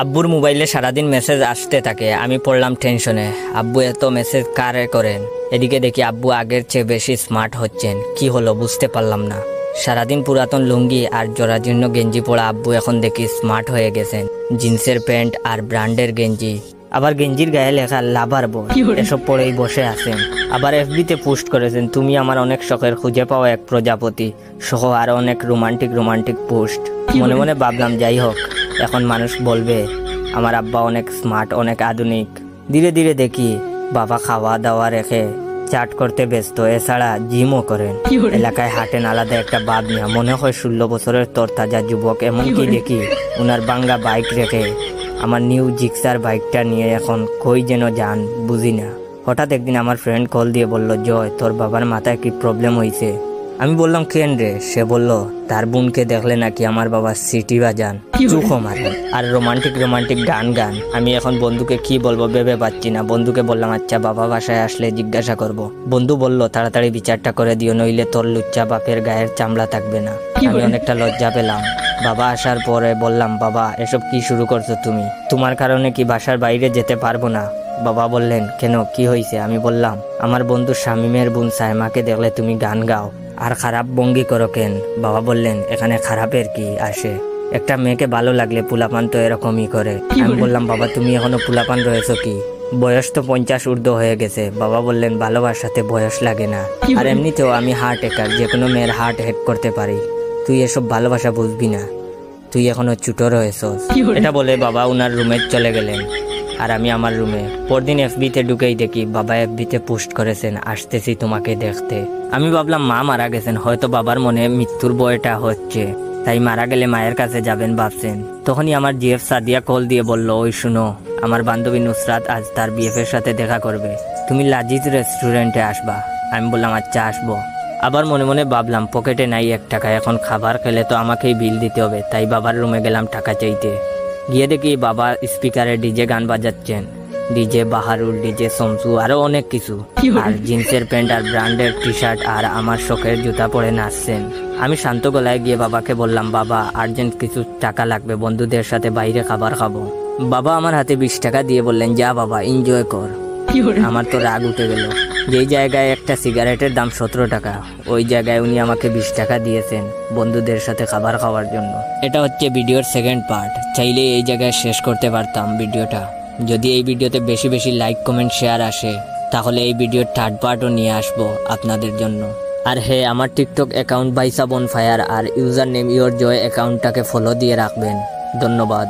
আব্বুর মোবাইলে সারাদিন মেসেজ আসতে থাকে, আমি পড়লাম টেনশনে। আব্বু এত মেসেজ কারে করেন? এদিকে দেখি আব্বু আগের চেয়ে বেশি স্মার্ট হচ্ছেন। কি হলো বুঝতে পারলাম না। সারাদিন পুরাতন লুঙ্গি আর জরাজীর্ণ গেঞ্জি পরা আব্বু এখন দেখি স্মার্ট হয়ে গেছেন। জিন্সের প্যান্ট আর ব্র্যান্ডের গেঞ্জি, আবার গেঞ্জির গায়ে লেখা লাভার বয়, এসব পরেই বসে আছেন। আবার এফবিতে পোস্ট করেছেন, তুমি আমার অনেক শখের খুঁজে পাওয়া এক প্রজাপতি সহ আরো অনেক রোমান্টিক পোস্ট। মনে মনে ভাবলাম, যাই হোক, এখন মানুষ বলবে আমার আব্বা অনেক স্মার্ট, অনেক আধুনিক। ধীরে ধীরে দেখি বাবা খাওয়া দাওয়া রেখে চাট করতে ব্যস্ত, এছাড়া জিমও করেন। এলাকায় হাঁটেন আলাদা একটা বাদ নিয়ে, মনে হয় 16 বছরের তরতাজা যুবক। এমনকি দেখি উনার বাঙ্গা বাইক রেখে আমার নিউ জিক্সার বাইকটা নিয়ে এখন কই যেন যান বুঝি না। হঠাৎ একদিন আমার ফ্রেন্ড কল দিয়ে বলল, জয়, তোর বাবার মাথায় কি প্রবলেম হয়েছে? আমি বললাম, কেন রে? সে বলল, তার বোনকে দেখলে নাকি আমার বাবা সিটি বাজান, চুখো মারে আর রোমান্টিক গান। আমি এখন বন্ধুকে কি বলবো ভেবে পাচ্ছি না। বন্ধুকে বললাম, আচ্ছা বাবা বাসায় আসলে জিজ্ঞাসা করব। বন্ধু বলল, তাড়াতাড়ি বিচারটা করে দিও, নইলে তোর লুচ্চা বাপের গায়ের চামড়া থাকবে না। আমি অনেকটা লজ্জা পেলাম। বাবা আসার পরে বললাম, বাবা এসব কি শুরু করছো তুমি? তোমার কারণে কি বাসার বাইরে যেতে পারবো না? বাবা বললেন, কেন, কি হয়েছে? আমি বললাম, আমার বন্ধু শামিমের বোন সাইমাকে দেখলে তুমি গান গাও আর খারাপ ভঙ্গি করো কেন? বাবা বললেন, এখানে খারাপের কি আসে? একটা মেয়েকে ভালো লাগলে পুলাপান তো এরকমই করে। আমি বললাম, বাবা তুমি এখনো পুলাপান রয়েছো কি? বয়স তো 50 ঊর্ধ্ব হয়ে গেছে। বাবা বললেন, ভালোবাসাতে বয়স লাগে না, আর এমনিতেও আমি হার্ট হ্যাকার, যে কোনো মেয়ের হার্ট হ্যাক করতে পারি। তুই এসব ভালোবাসা বুঝবি না, তুই এখনো ছোট রয়েছস। এটা বলে বাবা উনার রুমে চলে গেলেন আর আমি আমার রুমে। পরদিন এফবিতে ঢুকেই দেখি বাবা এফবিতে পোস্ট করেছেন, আসতেছি তোমাকে দেখতে। আমি ভাবলাম মা মারা গেছেন, হয়তো বাবার মনে মৃত্যুর ভয়টা হচ্ছে, তাই মারা গেলে মায়ের কাছে যাবেন ভাবছেন। তখনই আমার জিএফ সাদিয়া কল দিয়ে বলল, ওই শুনো, আমার বান্ধবী নুসরাত আজ তার বিএফ এর সাথে দেখা করবে, তুমি লাজিজ রেস্টুরেন্টে আসবা। আমি বললাম, আচ্ছা আসবো। আবার মনে মনে ভাবলাম, পকেটে নাই 1 টাকা, এখন খাবার খেলে তো আমাকেই বিল দিতে হবে। তাই বাবার রুমে গেলাম টাকা চাইতে। গিয়ে দেখি বাবা স্পিকারে ডিজে গান বাজাচ্ছেন, ডিজে বাহারুল, ডিজে শমসু, আরো অনেক কিছু, আর জিন্সের প্যান্ট আর ব্র্যান্ডের টি শার্ট আর আমার শখের জুতা পরে নাচছেন। আমি শান্ত গলায় গিয়ে বাবাকে বললাম, বাবা আর্জেন্ট কিছু টাকা লাগবে, বন্ধুদের সাথে বাইরে খাবার খাবো। বাবা আমার হাতে 20 টাকা দিয়ে বললেন, যা বাবা, এনজয় কর। আমার তো রাগ উঠে গেল। যেই জায়গায় একটা সিগারেটের দাম 17 টাকা, ওই জায়গায় উনি আমাকে 20 টাকা দিয়েছেন বন্ধুদের সাথে খাবার খাওয়ার জন্য। এটা হচ্ছে ভিডিওর সেকেন্ড পার্ট। চাইলে এই জায়গায় শেষ করতে পারতাম ভিডিওটা। যদি এই ভিডিওতে বেশি বেশি লাইক, কমেন্ট, শেয়ার আসে, তাহলে এই ভিডিওর থার্ড পার্টও নিয়ে আসবো আপনাদের জন্য। আর হ্যাঁ, আমার টিকটক অ্যাকাউন্ট ভাইসা বনফায়ার আর ইউজার নেম ইয়োর জয় অ্যাকাউন্টটাকে ফলো দিয়ে রাখবেন। ধন্যবাদ।